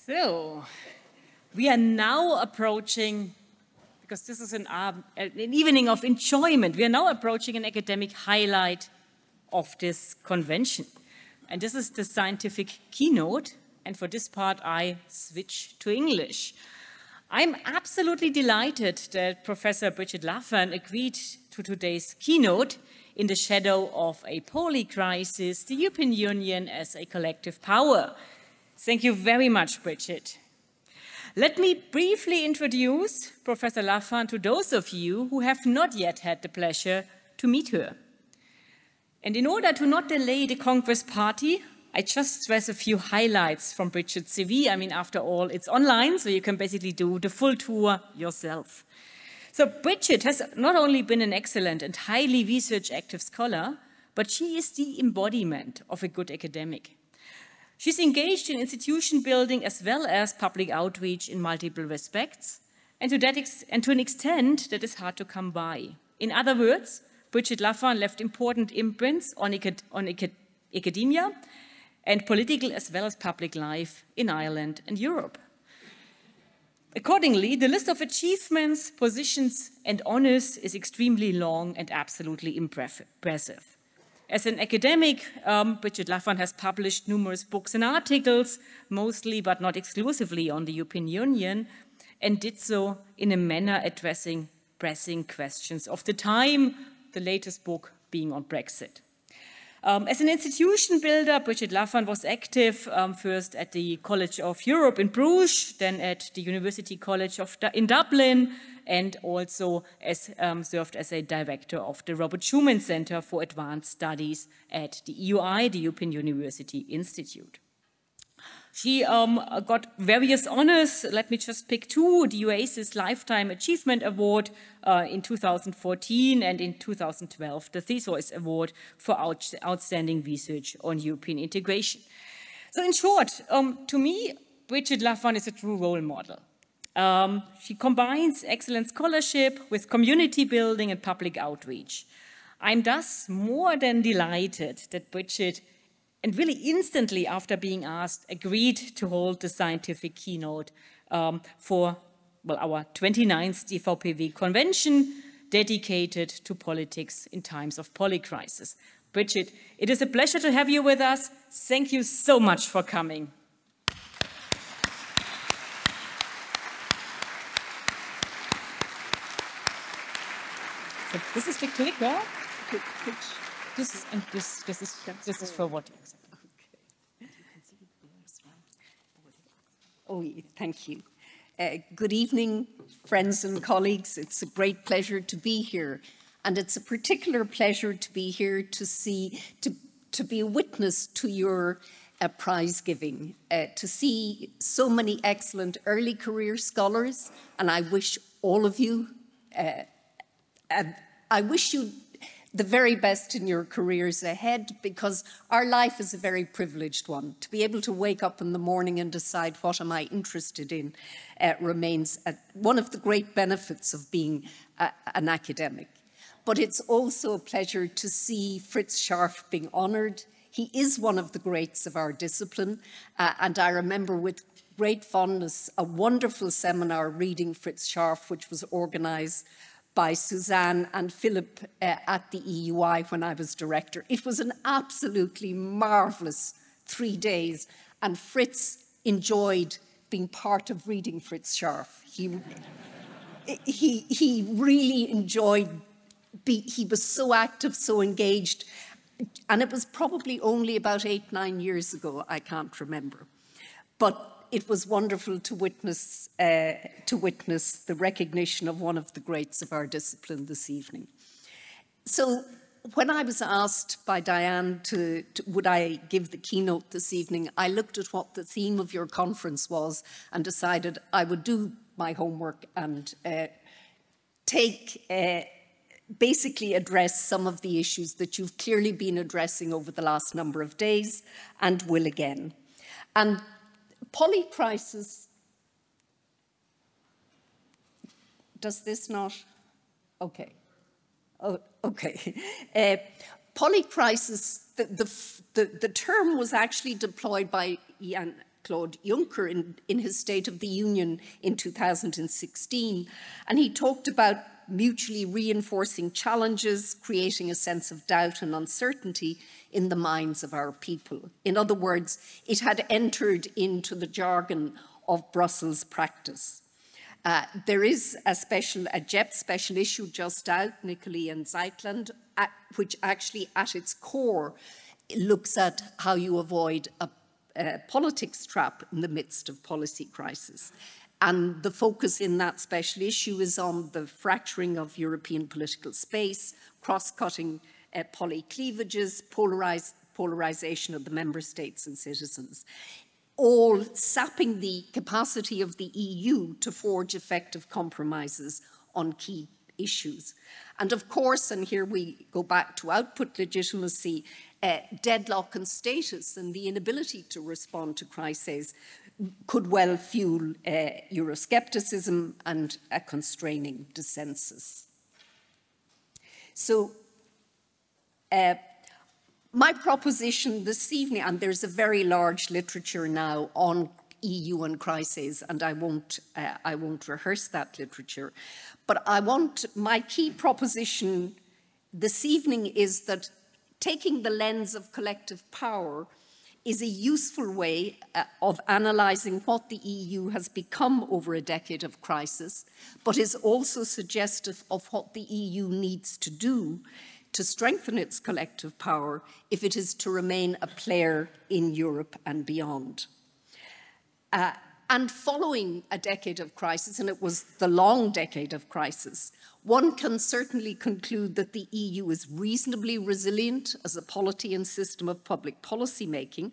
So, we are now approaching, because this is an evening of enjoyment, we are now approaching an academic highlight of this convention. And this is the scientific keynote, and for this part I switch to English. I'm absolutely delighted that Professor Brigid Laffan agreed to today's keynote in the shadow of a polycrisis, the European Union as a collective power. Thank you very much, Brigid. Let me briefly introduce Professor Laffan to those of you who have not yet had the pleasure to meet her. And in order to not delay the Congress party, I just stress a few highlights from Brigid's CV. I mean, after all, it's online, so you can basically do the full tour yourself. So Brigid has not only been an excellent and highly research-active scholar, but she is the embodiment of a good academic. She's engaged in institution building as well as public outreach in multiple respects, and to an extent that is hard to come by. In other words, Brigid Laffan left important imprints on academia and political as well as public life in Ireland and Europe. Accordingly, the list of achievements, positions, and honors is extremely long and absolutely impressive. As an academic, Brigid Laffan has published numerous books and articles, mostly but not exclusively on the European Union, and did so in a manner addressing pressing questions of the time, the latest book being on Brexit. As an institution builder, Brigid Laffan was active first at the College of Europe in Bruges, then at the University College in Dublin, and also served as a director of the Robert Schuman Centre for Advanced Studies at the EUI, the European University Institute. She got various honors. Let me just pick two: the OASIS Lifetime Achievement Award in 2014, and in 2012, the Theseus Award for Outstanding Research on European Integration. So in short, to me, Brigid Laffan is a true role model. She combines excellent scholarship with community building and public outreach. I'm thus more than delighted that Brigid, and really instantly after being asked, agreed to hold the scientific keynote for our 29th DVPW convention dedicated to politics in times of polycrisis. Brigid, it is a pleasure to have you with us. Thank you so much for coming. So this is the clicker. This is for what? Okay. Oh, thank you. Good evening, friends and colleagues. It's a great pleasure to be here. And it's a particular pleasure to be here to be a witness to your prize giving, to see so many excellent early career scholars. And I wish all of you, I wish you the very best in your careers ahead, because our life is a very privileged one. To be able to wake up in the morning and decide what am I interested in remains one of the great benefits of being an academic. But it's also a pleasure to see Fritz Scharf being honoured. He is one of the greats of our discipline, and I remember with great fondness a wonderful seminar reading Fritz Scharf, which was organised by Suzanne and Philip at the EUI when I was director. It was an absolutely marvellous 3 days, and Fritz enjoyed being part of reading Fritz Scharf. He really enjoyed, he was so active, so engaged, and it was probably only about 8-9 years ago, I can't remember. But it was wonderful to witness the recognition of one of the greats of our discipline this evening. So when I was asked by Diane would I give the keynote this evening, I looked at what the theme of your conference was and decided I would do my homework and basically address some of the issues that you've clearly been addressing over the last number of days and will again. And polycrisis, does this not? Okay. Oh, okay. Polycrisis, the term was actually deployed by Jean-Claude Juncker in his State of the Union in 2016. And he talked about mutually reinforcing challenges, creating a sense of doubt and uncertainty in the minds of our people. In other words, it had entered into the jargon of Brussels practice. There is a JEP special issue just out, Nicoli and Zeitland, which actually at its core looks at how you avoid a politics trap in the midst of policy crisis. And the focus in that special issue is on the fracturing of European political space, cross-cutting polycleavages, polarization of the member states and citizens, all sapping the capacity of the EU to forge effective compromises on key issues. And of course, and here we go back to output legitimacy, deadlock and status and the inability to respond to crises could well fuel Euroscepticism and a constraining dissensus. So my proposition this evening, and there's a very large literature now on EU and crises, and I won't rehearse that literature, but my key proposition this evening is that taking the lens of collective power is a useful way of analysing what the EU has become over a decade of crisis, but is also suggestive of what the EU needs to do to strengthen its collective power if it is to remain a player in Europe and beyond. And following a decade of crisis, and it was the long decade of crisis, one can certainly conclude that the EU is reasonably resilient as a polity and system of public policy making.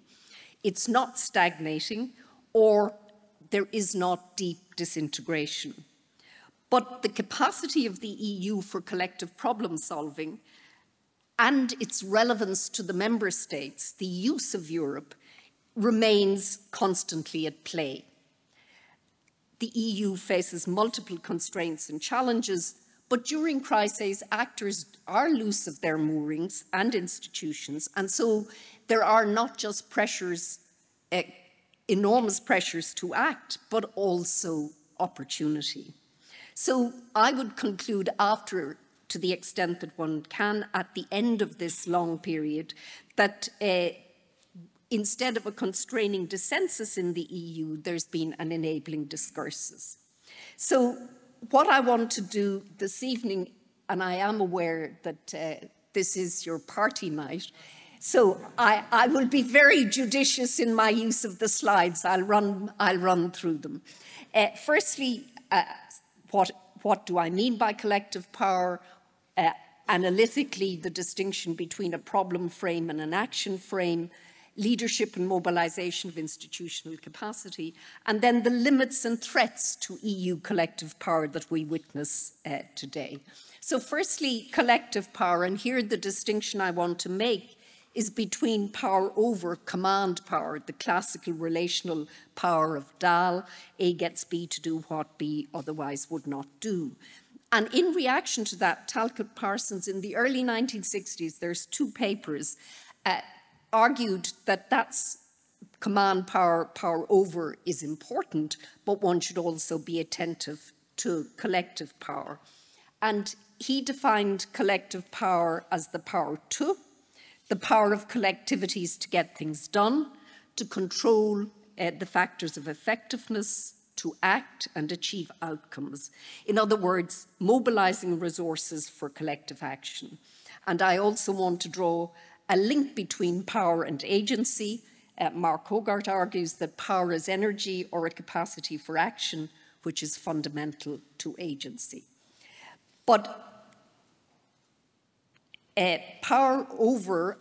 It's not stagnating, or there is not deep disintegration. But the capacity of the EU for collective problem solving and its relevance to the member states, the use of Europe, remains constantly at play. The EU faces multiple constraints and challenges, but during crises, actors are loose of their moorings and institutions, and so there are not just pressures, enormous pressures to act, but also opportunity. So I would conclude to the extent that one can, at the end of this long period, that instead of a constraining dissensus in the EU, there's been an enabling discursus. So what I want to do this evening, and I am aware that this is your party night, so I will be very judicious in my use of the slides. I'll run through them. Firstly, what do I mean by collective power? Analytically, the distinction between a problem frame and an action frame, leadership and mobilization of institutional capacity, and then the limits and threats to EU collective power that we witness today. So firstly, collective power, and here the distinction I want to make is between power over command power, the classical relational power of Dahl, A gets B to do what B otherwise would not do. And in reaction to that, Talcott Parsons in the early 1960s, there's two papers, argued that that's command power, power over is important, but one should also be attentive to collective power. And he defined collective power as the power to, the power of collectivities to get things done, to control the factors of effectiveness, to act and achieve outcomes. In other words, mobilizing resources for collective action. And I also want to draw a link between power and agency. Mark Hogarth argues that power is energy or a capacity for action, which is fundamental to agency. But power over,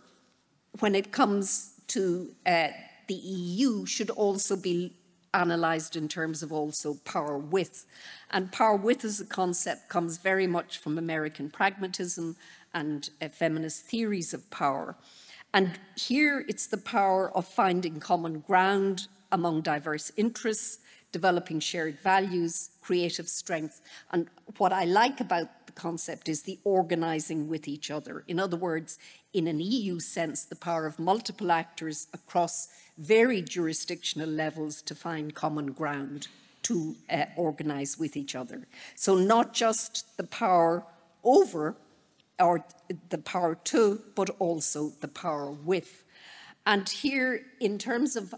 when it comes to the EU, should also be analysed in terms of also power with. And power with as a concept comes very much from American pragmatism and feminist theories of power. And here it's the power of finding common ground among diverse interests, developing shared values, creative strength. And what I like about the concept is the organizing with each other. In other words, in an EU sense, the power of multiple actors across varied jurisdictional levels to find common ground, to organize with each other. So not just the power over or the power to, but also the power with. And here, in terms of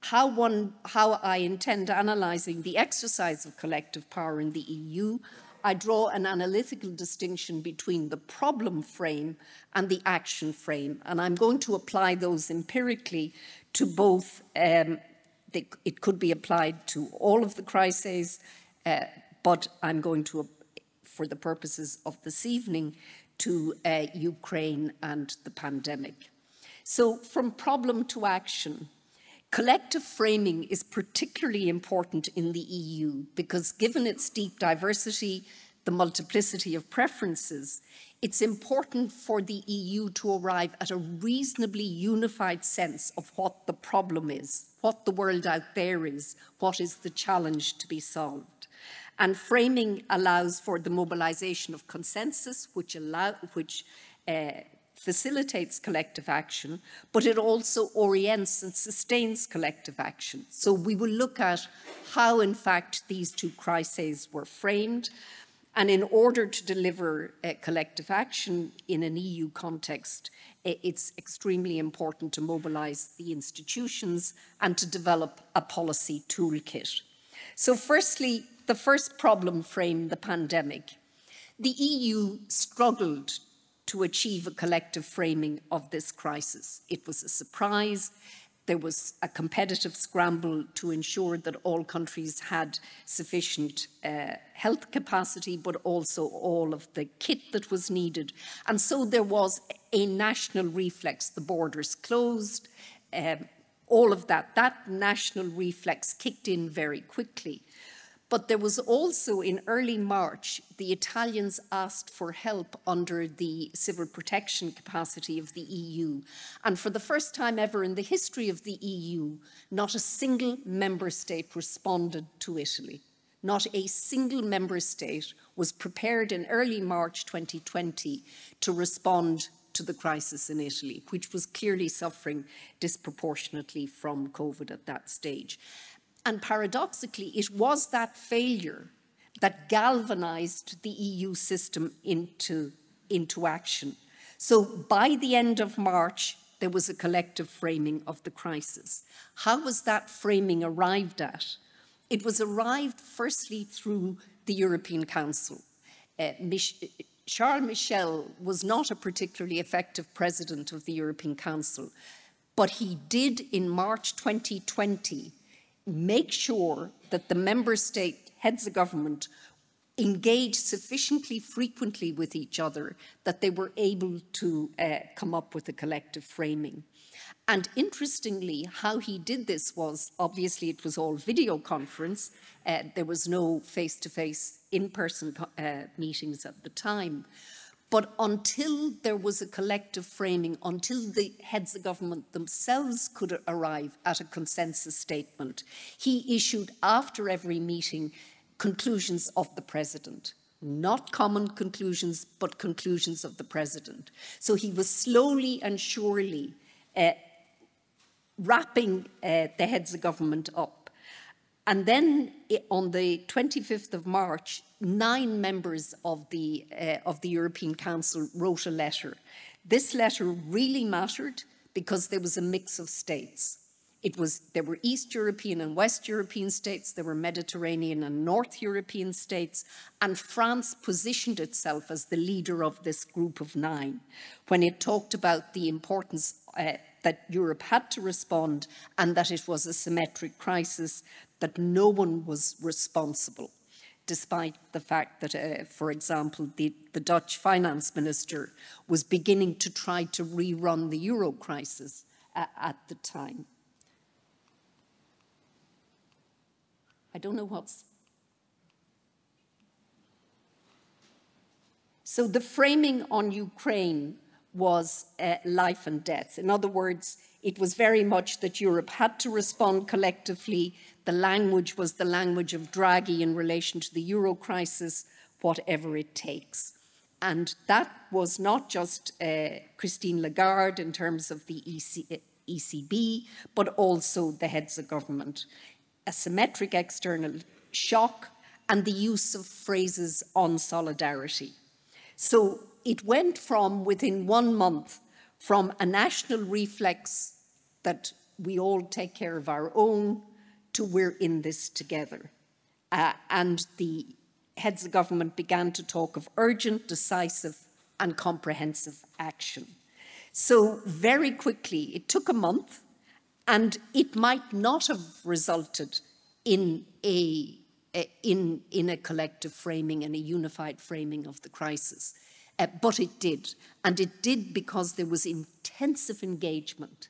how I intend analysing the exercise of collective power in the EU, I draw an analytical distinction between the problem frame and the action frame. And I'm going to apply those empirically to both, it could be applied to all of the crises, but I'm going to, for the purposes of this evening, to Ukraine and the pandemic. So from problem to action, collective framing is particularly important in the EU because given its deep diversity, the multiplicity of preferences, it's important for the EU to arrive at a reasonably unified sense of what the problem is, what the world out there is, what is the challenge to be solved. And framing allows for the mobilization of consensus, which facilitates collective action, but it also orients and sustains collective action. So we will look at how, in fact, these two crises were framed. And in order to deliver collective action in an EU context, it's extremely important to mobilize the institutions and to develop a policy toolkit. So firstly, the first problem frame, the pandemic. The EU struggled to achieve a collective framing of this crisis. It was a surprise. There was a competitive scramble to ensure that all countries had sufficient health capacity, but also all of the kit that was needed. And so there was a national reflex. The borders closed, all of that. That national reflex kicked in very quickly. But there was also, in early March, the Italians asked for help under the civil protection capacity of the EU. And for the first time ever in the history of the EU, not a single member state responded to Italy. Not a single member state was prepared in early March 2020 to respond to the crisis in Italy, which was clearly suffering disproportionately from COVID at that stage. And paradoxically, it was that failure that galvanized the EU system into action. So by the end of March, there was a collective framing of the crisis. How was that framing arrived at? It was arrived firstly through the European Council. Charles Michel was not a particularly effective president of the European Council, but he did in March 2020 make sure that the member state heads of government engaged sufficiently frequently with each other that they were able to come up with a collective framing. And interestingly, how he did this was, obviously it was all video conference, there was no face-to-face in-person meetings at the time. But until there was a collective framing, until the heads of government themselves could arrive at a consensus statement, he issued after every meeting conclusions of the president. Not common conclusions, but conclusions of the president. So he was slowly and surely wrapping the heads of government up. And then on the 25th of March, 9 members of the European Council wrote a letter. This letter really mattered because there was a mix of states. There were East European and West European states, there were Mediterranean and North European states, and France positioned itself as the leader of this group of 9 when it talked about the importance that Europe had to respond and that it was a symmetric crisis, that no one was responsible, despite the fact that, for example, the Dutch finance minister was beginning to try to rerun the euro crisis at the time. I don't know what's... So the framing on Ukraine was life and death. In other words, it was very much that Europe had to respond collectively. The language was the language of Draghi in relation to the euro crisis, whatever it takes. And that was not just Christine Lagarde in terms of the ECB, but also the heads of government. A symmetric external shock and the use of phrases on solidarity. So it went from, within 1 month, from a national reflex that we all take care of our own to we're in this together. And the heads of government began to talk of urgent, decisive, and comprehensive action. So very quickly, it took a month, and it might not have resulted in a collective framing and a unified framing of the crisis. But it did, and it did because there was intensive engagement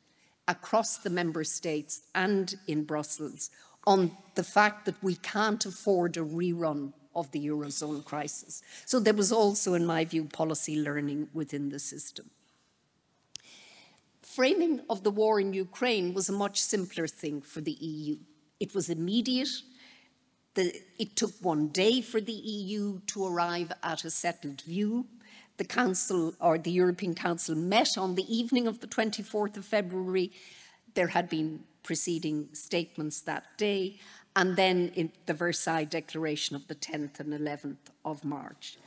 across the member states and in Brussels on the fact that we can't afford a rerun of the Eurozone crisis. So there was also, in my view, policy learning within the system. Framing of the war in Ukraine was a much simpler thing for the EU. It was immediate. It took 1 day for the EU to arrive at a settled view. The Council, or the European Council, met on the evening of the 24th of February. There had been preceding statements that day, and then in the Versailles Declaration of the 10th and 11th of March.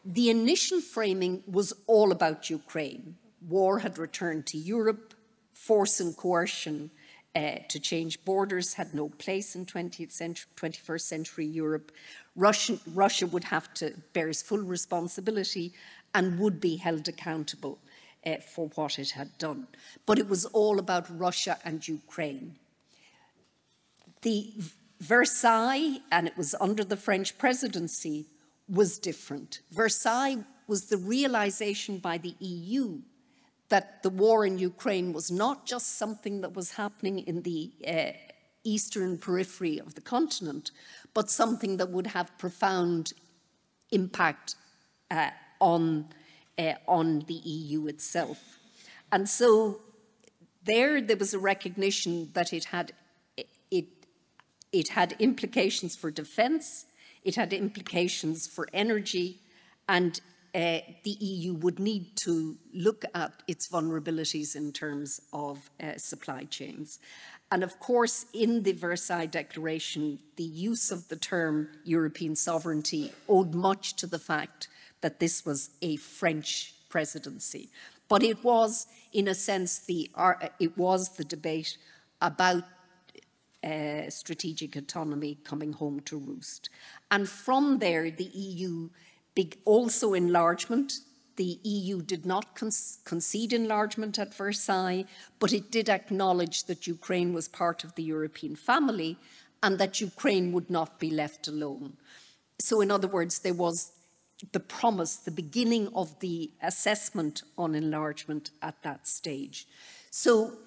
The initial framing was all about Ukraine. War had returned to Europe. Force and coercion to change borders had no place in 21st century Europe. Russia would have to bear its full responsibility and would be held accountable for what it had done. But it was all about Russia and Ukraine. The Versailles, and it was under the French presidency, was different. Versailles was the realization by the EU that the war in Ukraine was not just something that was happening in the eastern periphery of the continent, but something that would have profound impact on the EU itself. And so there was a recognition that it had implications for defense, it had implications for energy, and the EU would need to look at its vulnerabilities in terms of supply chains. And of course, in the Versailles Declaration, the use of the term European sovereignty owed much to the fact that this was a French presidency. But it was, in a sense, it was the debate about strategic autonomy coming home to roost. And from there, the EU, also enlargement. The EU did not concede enlargement at Versailles, but it did acknowledge that Ukraine was part of the European family and that Ukraine would not be left alone. So in other words, there was the promise, the beginning of the assessment on enlargement at that stage. So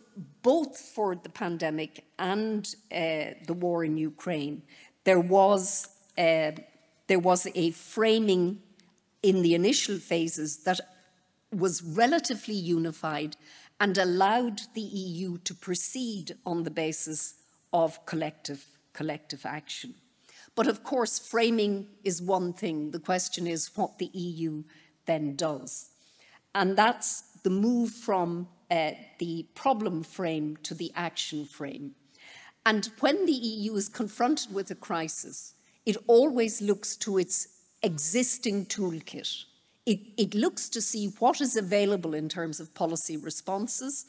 both for the pandemic and the war in Ukraine, there was a framing in the initial phases that was relatively unified and allowed the EU to proceed on the basis of collective action. But of course, framing is one thing. The question is what the EU then does. And that's the move from the problem frame to the action frame. And when the EU is confronted with a crisis, it always looks to its existing toolkit. It looks to see what is available in terms of policy responses,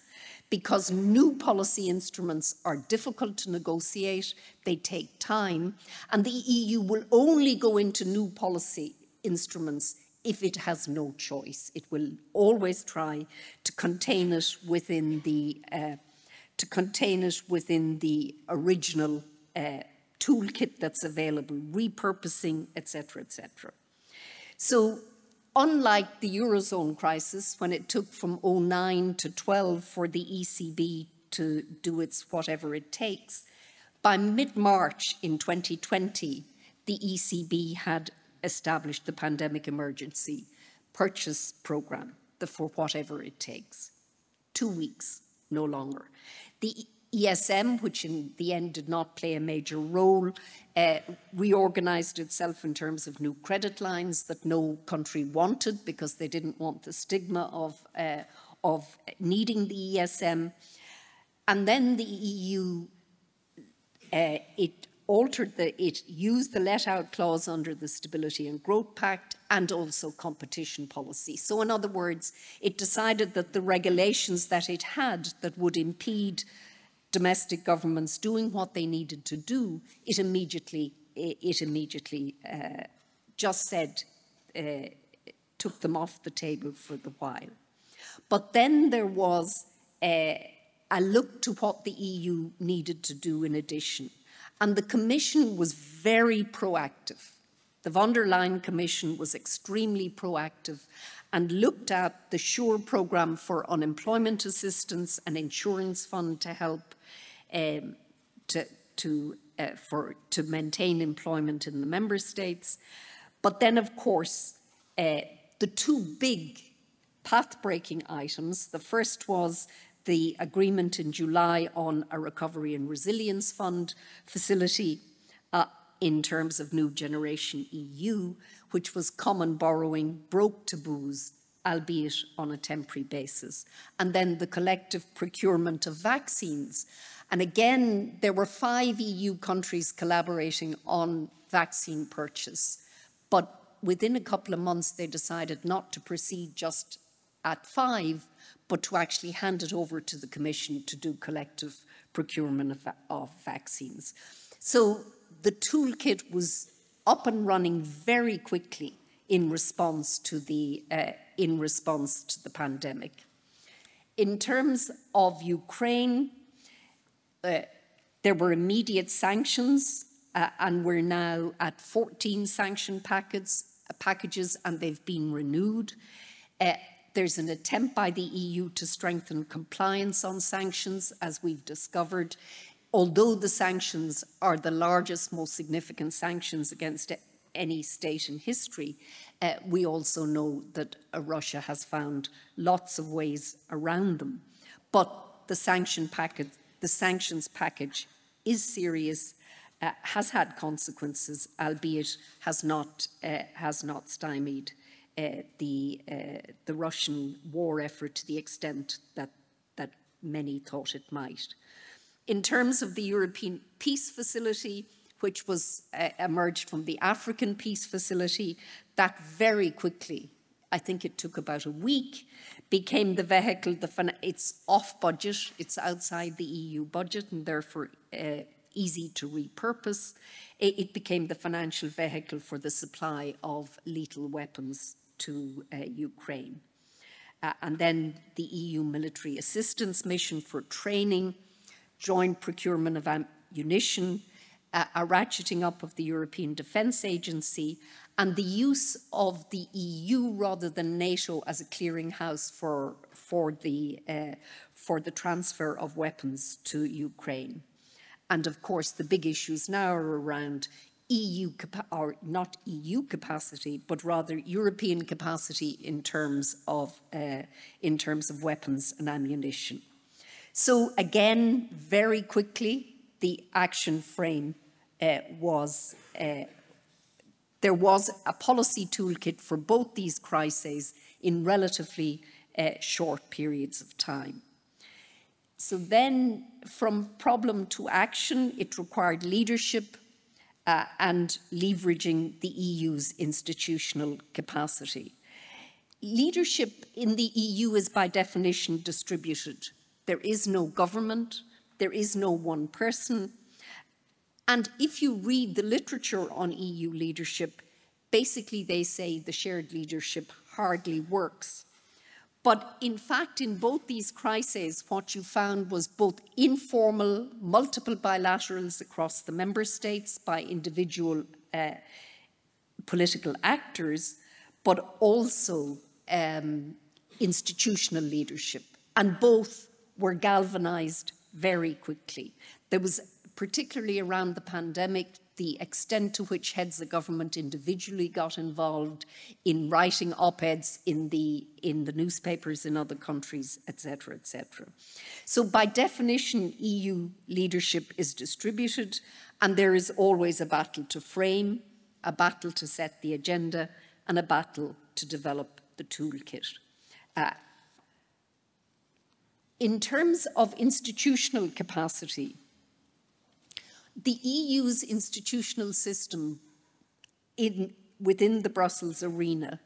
because new policy instruments are difficult to negotiate, they take time, and the EU will only go into new policy instruments if it has no choice. It will always try to contain it within the original toolkit that's available, repurposing, etc., etc. So unlike the Eurozone crisis, when it took from 2009 to 2012 for the ECB to do its whatever it takes, by mid-March in 2020, the ECB had established the pandemic emergency purchase program, the for whatever it takes. 2 weeks, no longer. ESM, which in the end did not play a major role, reorganized itself in terms of new credit lines that no country wanted because they didn't want the stigma of needing the ESM. And then the EU, it used the let-out clause under the Stability and Growth Pact and also competition policy. So in other words, it decided that the regulations that it had that would impede domestic governments doing what they needed to do, it immediately just said, took them off the table for the while. But then there was a look to what the EU needed to do in addition. And the Commission was very proactive. The von der Leyen Commission was extremely proactive and looked at the SURE programme for unemployment assistance and insurance fund to help to maintain employment in the member states. But then, of course, the two big path-breaking items, the first was the agreement in July on a Recovery and Resilience Fund facility in terms of New Generation EU, which was common borrowing, broke taboos, albeit on a temporary basis. And then the collective procurement of vaccines. And again, there were 5 EU countries collaborating on vaccine purchase. But within a couple of months, they decided not to proceed just at 5, but to actually hand it over to the Commission to do collective procurement of vaccines. So the toolkit was up and running very quickly in response to the pandemic. In terms of Ukraine, there were immediate sanctions, and we're now at 14 sanction packages, and they've been renewed. There's an attempt by the EU to strengthen compliance on sanctions, as we've discovered. Although the sanctions are the largest, most significant sanctions against any state in history, we also know that Russia has found lots of ways around them. But the sanctions package is serious, has had consequences, albeit has not stymied the Russian war effort to the extent that many thought it might. In terms of the European Peace Facility, which was emerged from the African Peace Facility, that very quickly, I think it took about a week, became the vehicle. It's off budget, it's outside the EU budget, and therefore easy to repurpose. It became the financial vehicle for the supply of lethal weapons to Ukraine. And then the EU Military Assistance Mission for training, joint procurement of ammunition, a ratcheting up of the European Defence Agency, and the use of the EU rather than NATO as a clearinghouse for the transfer of weapons to Ukraine. And of course, the big issues now are around not EU capacity, but rather European capacity in terms of weapons and ammunition. So again, very quickly, the action frame there was a policy toolkit for both these crises in relatively short periods of time. So then, from problem to action, it required leadership and leveraging the EU's institutional capacity. Leadership in the EU is by definition distributed. There is no government, there is no one person. And if you read the literature on EU leadership, basically they say the shared leadership hardly works. But in fact, in both these crises, what you found was both informal, multiple bilaterals across the member states by individual political actors, but also institutional leadership. And both were galvanized very quickly. There was particularly around the pandemic, the extent to which heads of government individually got involved in writing op-eds in the newspapers in other countries, etc., etc. So by definition, EU leadership is distributed, and there is always a battle to frame, a battle to set the agenda, and a battle to develop the toolkit. In terms of institutional capacity, the EU's institutional system within the Brussels arena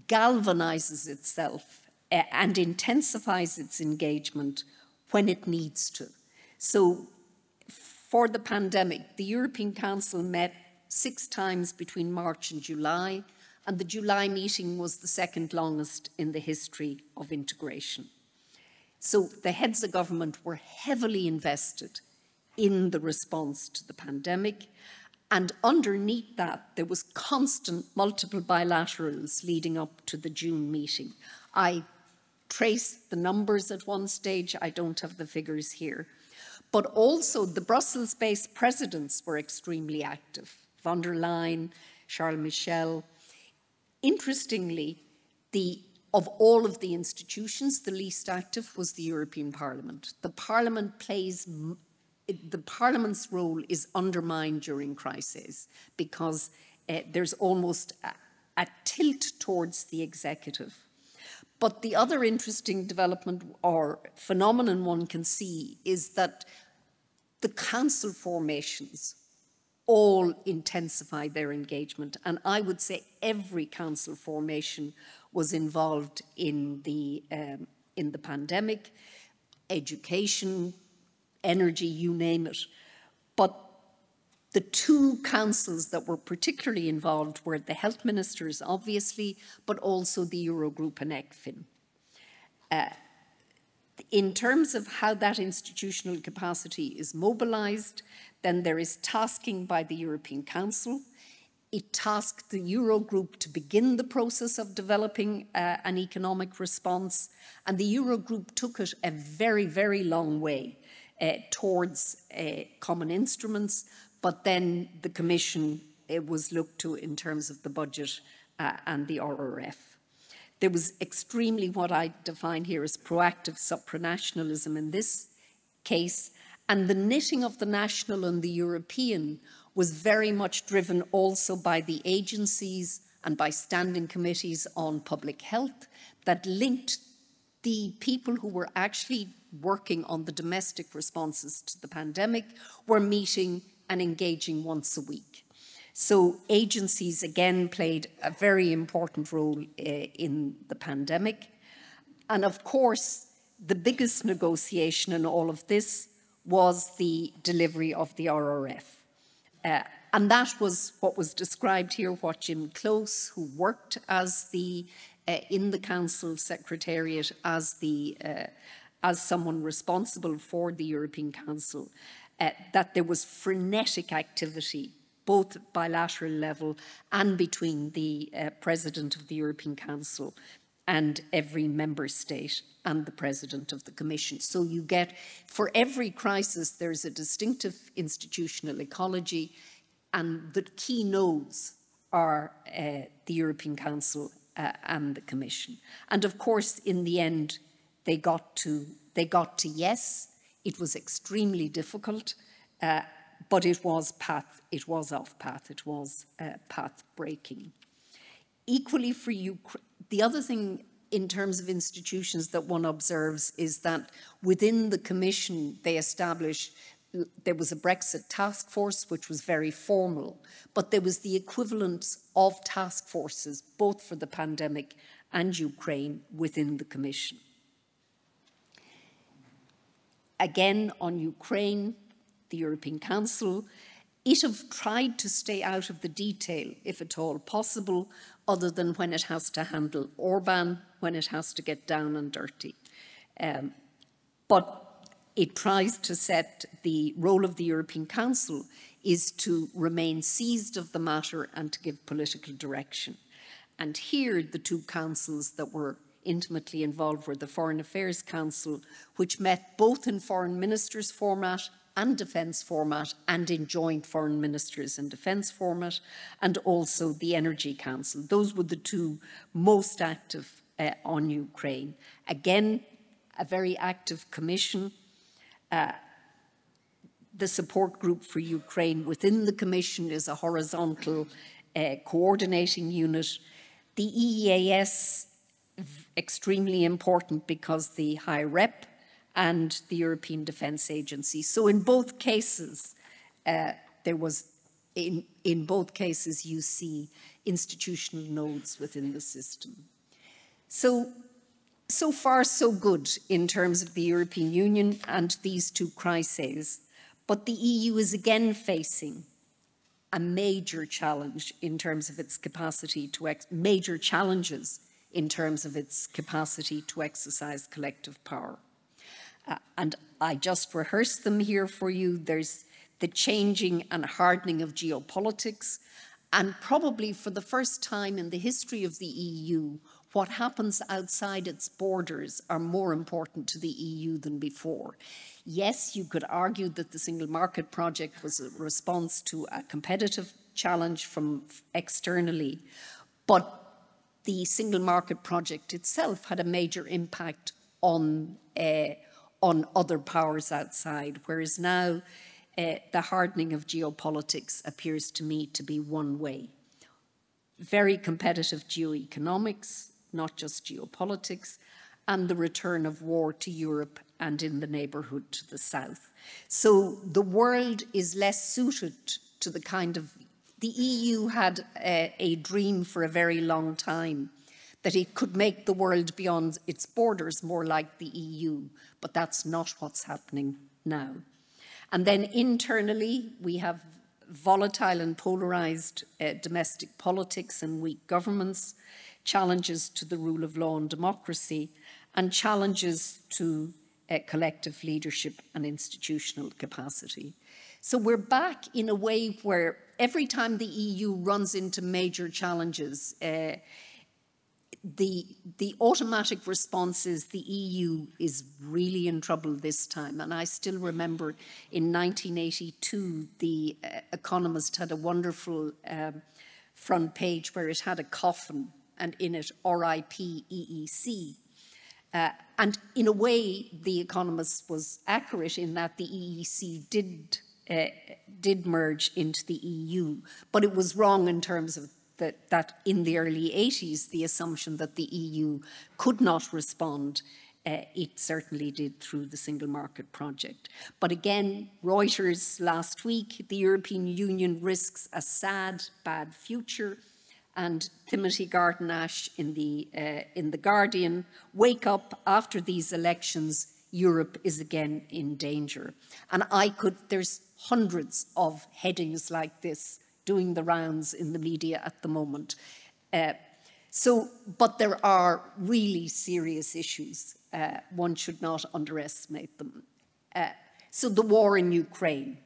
galvanizes itself and intensifies its engagement when it needs to. So for the pandemic, the European Council met 6 times between March and July, and the July meeting was the second longest in the history of integration. So the heads of government were heavily invested in the response to the pandemic, and underneath that there was constant multiple bilaterals leading up to the June meeting. I traced the numbers at one stage, I don't have the figures here, but also the Brussels-based presidents were extremely active. Von der Leyen, Charles Michel. Interestingly, of all of the institutions, the least active was the European Parliament. The Parliament's role is undermined during crises because there's almost a tilt towards the executive. But the other interesting development or phenomenon one can see is that the council formations all intensify their engagement. And I would say every council formation was involved in the pandemic, education, energy, you name it. But the 2 councils that were particularly involved were the health ministers, obviously, but also the Eurogroup and ECFIN. In terms of how that institutional capacity is mobilized, then there is tasking by the European Council. It tasked the Eurogroup to begin the process of developing an economic response, and the Eurogroup took it a very, very long way towards common instruments, but then the Commission was looked to in terms of the budget and the RRF. There was extremely what I define here as proactive supranationalism in this case, and the knitting of the national and the European was very much driven also by the agencies and by standing committees on public health that linked the people who were actually working on the domestic responses to the pandemic were meeting and engaging once a week. So agencies again played a very important role in the pandemic. And of course, the biggest negotiation in all of this was the delivery of the RRF. And that was what was described here, what Jim Close, who worked as in the Council Secretariat as someone responsible for the European Council, that there was frenetic activity, both at bilateral level and between the President of the European Council and every member state and the President of the Commission. So you get, for every crisis, there's a distinctive institutional ecology, and the key nodes are the European Council and the Commission. And of course, in the end, they got to yes. It was extremely difficult, but it was off path, it was path breaking. Equally for Ukraine, the other thing in terms of institutions that one observes is that within the Commission they established, there was a Brexit task force which was very formal, but there was the equivalence of task forces both for the pandemic and Ukraine within the Commission. Again, on Ukraine, the European Council, it have tried to stay out of the detail, if at all possible, other than when it has to handle Orban, when it has to get down and dirty. But it tries to set the role of the European Council is to remain seized of the matter and to give political direction. And here, the 2 councils that were intimately involved were the Foreign Affairs Council, which met both in Foreign Ministers format and Defence format, and in joint Foreign Ministers and Defence format, and also the Energy Council. Those were the two most active on Ukraine. Again, a very active commission. The support group for Ukraine within the commission is a horizontal coordinating unit. The EEAS, extremely important because the High Rep and the European Defence Agency. So in both cases, in both cases you see institutional nodes within the system. So far so good in terms of the European Union and these two crises, but the EU is again facing a major challenge in terms of its capacity to major challenges in terms of its capacity to exercise collective power. And I just rehearsed them here for you. There's the changing and hardening of geopolitics, and probably for the first time in the history of the EU, what happens outside its borders are more important to the EU than before. Yes, you could argue that the Single Market Project was a response to a competitive challenge from externally, but the Single Market Project itself had a major impact on other powers outside, whereas now the hardening of geopolitics appears to me to be one way. Very competitive geoeconomics, not just geopolitics, and the return of war to Europe and in the neighbourhood to the south. So the world is less suited to the kind of... The EU had a dream for a very long time that it could make the world beyond its borders more like the EU, but that's not what's happening now. And then internally, we have volatile and polarised domestic politics and weak governments, challenges to the rule of law and democracy, and challenges to collective leadership and institutional capacity. So we're back in a way where every time the EU runs into major challenges, the automatic response is the EU is really in trouble this time. And I still remember in 1982, the Economist had a wonderful front page where it had a coffin and in it RIP EEC. And in a way, the Economist was accurate in that the EEC did merge into the EU, but it was wrong in terms of that in the early 80s, the assumption that the EU could not respond, it certainly did through the Single Market Project. But again, Reuters last week, the European Union risks a sad, bad future. And Timothy Garton-Ash in the Guardian, wake up after these elections, Europe is again in danger. And there's hundreds of headings like this doing the rounds in the media at the moment. But there are really serious issues. One should not underestimate them. So the war in Ukraine.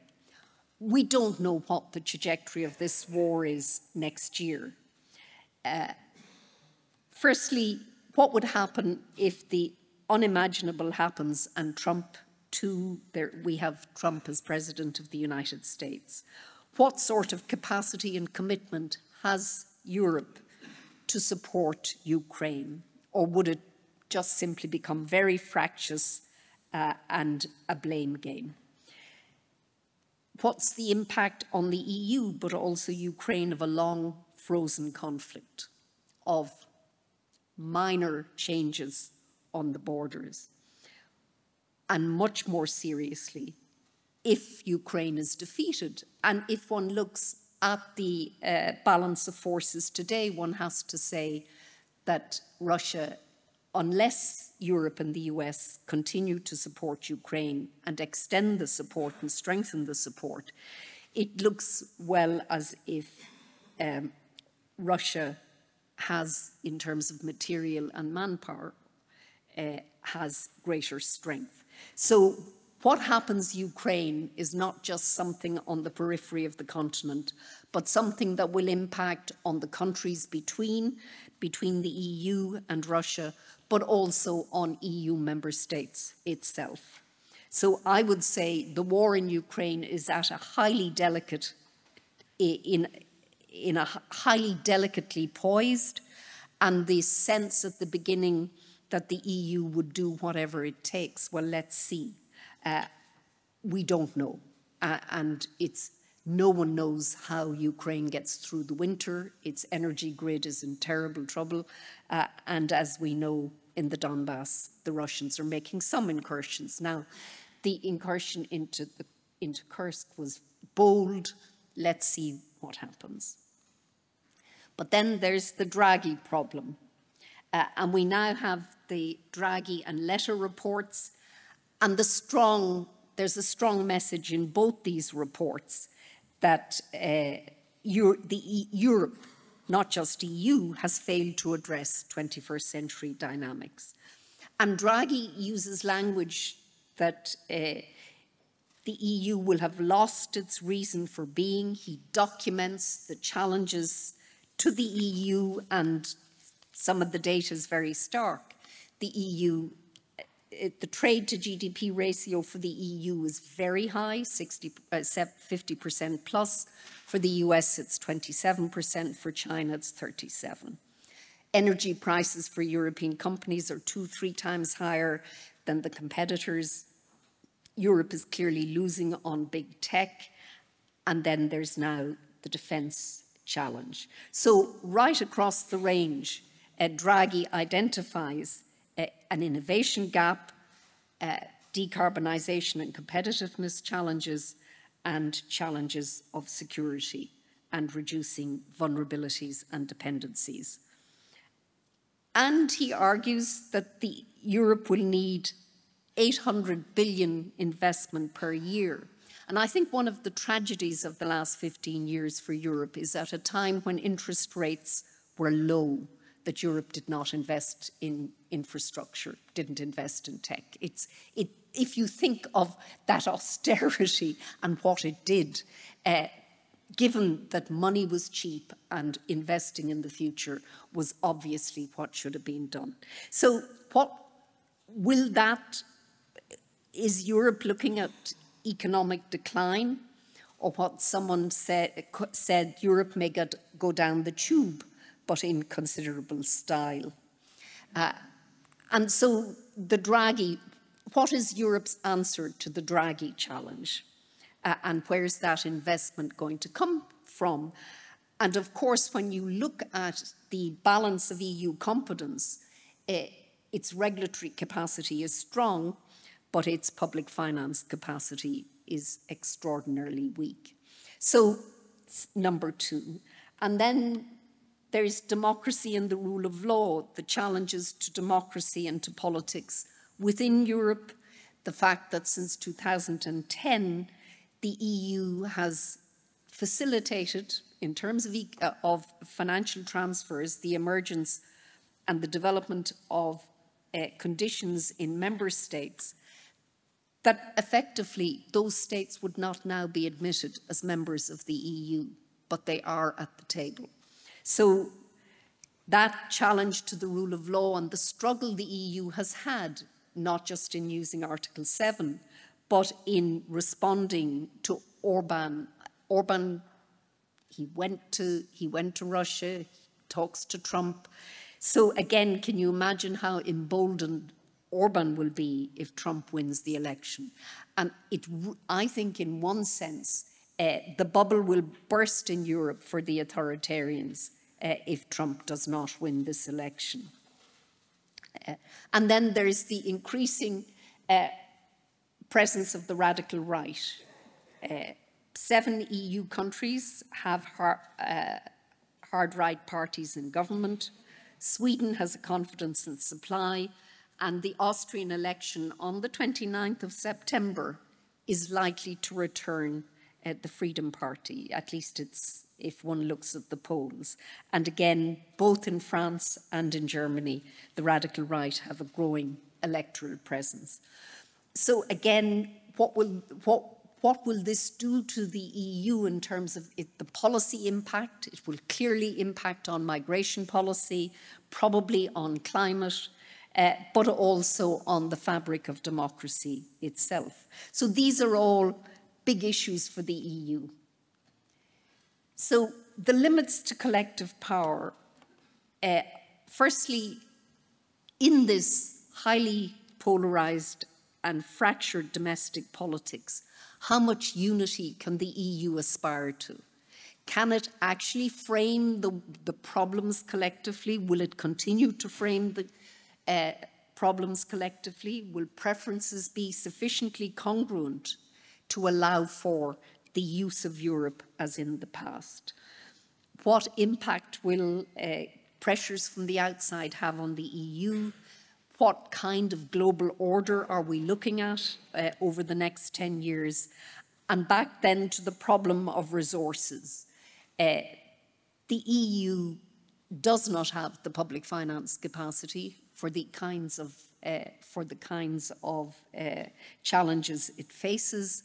We don't know what the trajectory of this war is next year. Firstly, what would happen if the unimaginable happens and Trump too, we have Trump as President of the United States? What sort of capacity and commitment has Europe to support Ukraine? Or would it just simply become very fractious and a blame game? What's the impact on the EU, but also Ukraine, of a long frozen conflict, of minor changes on the borders? And much more seriously, if Ukraine is defeated, and if one looks at the balance of forces today, one has to say that Russia, unless Europe and the US continue to support Ukraine and extend the support and strengthen the support, it looks well as if Russia has, in terms of material and manpower, has greater strength. So what happens in Ukraine is not just something on the periphery of the continent, but something that will impact on the countries between between the EU and Russia, but also on EU member states itself. So I would say the war in Ukraine is at a highly delicate, in a highly delicately poised, and the sense at the beginning that the EU would do whatever it takes, well, let's see. We don't know, and no one knows how Ukraine gets through the winter. Its energy grid is in terrible trouble, and as we know in the Donbass, the Russians are making some incursions. Now, the incursion into Kursk was bold. Let's see what happens. But then there's the Draghi problem. And we now have the Draghi and Letta reports, and there's a strong message in both these reports that Europe, not just EU, has failed to address 21st century dynamics. And Draghi uses language that the EU will have lost its reason for being. He documents the challenges to the EU, and some of the data is very stark. The EU, the trade to GDP ratio for the EU is very high, 50% plus. For the US, it's 27%. For China, it's 37%. Energy prices for European companies are 2-3 times higher than the competitors. Europe is clearly losing on big tech. And then there's now the defense challenge. So right across the range, Draghi identifies an innovation gap, decarbonization and competitiveness challenges, and challenges of security and reducing vulnerabilities and dependencies. And he argues that Europe will need 800 billion investment per year. And I think one of the tragedies of the last 15 years for Europe is at a time when interest rates were low, that Europe did not invest in infrastructure, didn't invest in tech. If you think of that austerity and what it did, given that money was cheap and investing in the future was obviously what should have been done. So is Europe looking at economic decline, or what someone said Europe may go down the tube, but in considerable style? And so the Draghi, what is Europe's answer to the Draghi challenge? And where's that investment going to come from? And of course, when you look at the balance of EU competence, its regulatory capacity is strong, but its public finance capacity is extraordinarily weak. So, number two. And then there's democracy and the rule of law, the challenges to democracy and to politics within Europe, the fact that since 2010, the EU has facilitated, in terms of financial transfers, the emergence and the development of conditions in member states that effectively those states would not now be admitted as members of the EU, but they are at the table. So that challenge to the rule of law and the struggle the EU has had, not just in using Article 7, but in responding to Orban. Orban, he went to Russia, he talks to Trump. So again, can you imagine how emboldened Orban will be if Trump wins the election? And I think in one sense, the bubble will burst in Europe for the authoritarians if Trump does not win this election. And then there's the increasing presence of the radical right. 7 EU countries have hard right parties in government. Sweden has a confidence in supply, and the Austrian election on the 29th of September is likely to return the Freedom Party, at least if one looks at the polls. And again, both in France and in Germany, the radical right have a growing electoral presence. So again, what What will this do to the EU in terms of the policy impact? It will clearly impact on migration policy, probably on climate, but also on the fabric of democracy itself. So these are all big issues for the EU. So the limits to collective power, firstly, in this highly polarized and fractured domestic politics, how much unity can the EU aspire to? Can it actually frame the problems collectively? Will it continue to frame the problems collectively? Will preferences be sufficiently congruent to allow for the use of Europe as in the past? What impact will pressures from the outside have on the EU? What kind of global order are we looking at over the next 10 years? And back then to the problem of resources. The EU does not have the public finance capacity for the kinds of challenges it faces.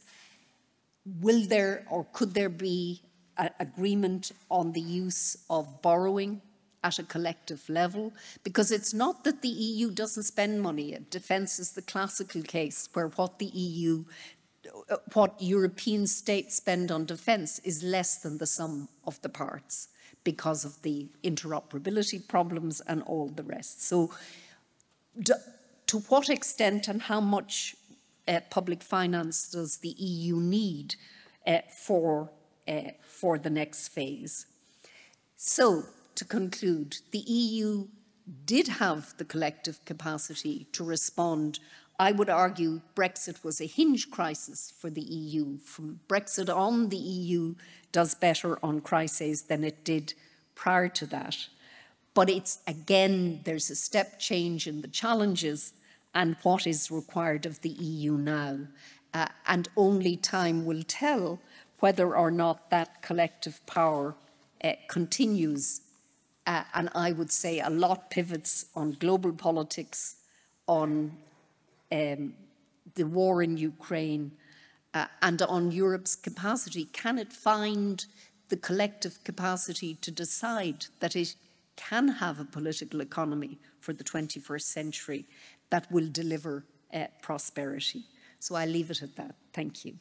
Will there or could there be an agreement on the use of borrowing at a collective level? Because it's not that the EU doesn't spend money. Defence is the classical case where what European states spend on defence is less than the sum of the parts because of the interoperability problems and all the rest. So to what extent and how much public finance does the EU need for the next phase? So, to conclude, the EU did have the collective capacity to respond. I would argue Brexit was a hinge crisis for the EU. From Brexit on, the EU does better on crises than it did prior to that. But it's, again, there's a step change in the challenges and what is required of the EU now. And only time will tell whether or not that collective power continues. And I would say a lot pivots on global politics, on the war in Ukraine, and on Europe's capacity. Can it find the collective capacity to decide that it can have a political economy for the 21st century that will deliver prosperity? So I'll leave it at that. Thank you.